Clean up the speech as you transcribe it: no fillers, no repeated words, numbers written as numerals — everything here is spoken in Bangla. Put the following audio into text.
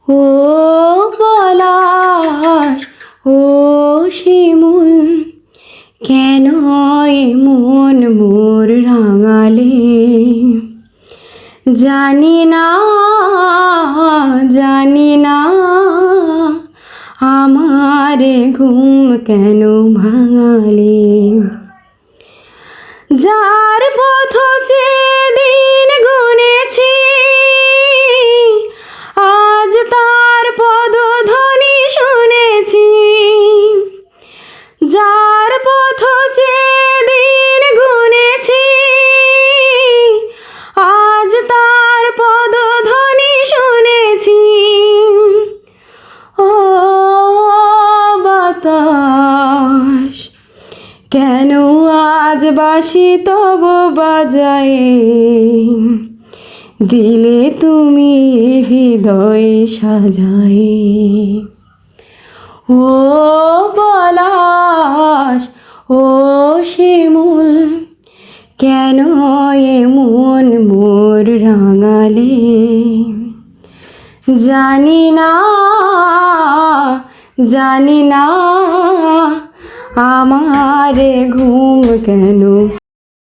ও পলাশ, ও শিমুল, কেন এমন মোর রাঙালে? জানি না, জানি না, আমার ঘুম কেন ভাঙালে? যার পথ চেয়ে দিন গুনেছি, আজ তার পদধ্বনি শুনেছি। যার পথ চেয়ে দিন গুনেছি, আজ তার পদধ্বনি শুনেছি। ও বাতাস, কেন আজ বাঁশি তব বাজায়ে? দিলে তুমি হৃদয় সাজায়ে। ও পলাশ, ও শিমুল, কেন এমন মোর রাঙালে? জানি না, জানি না, আমার ঘুম কেন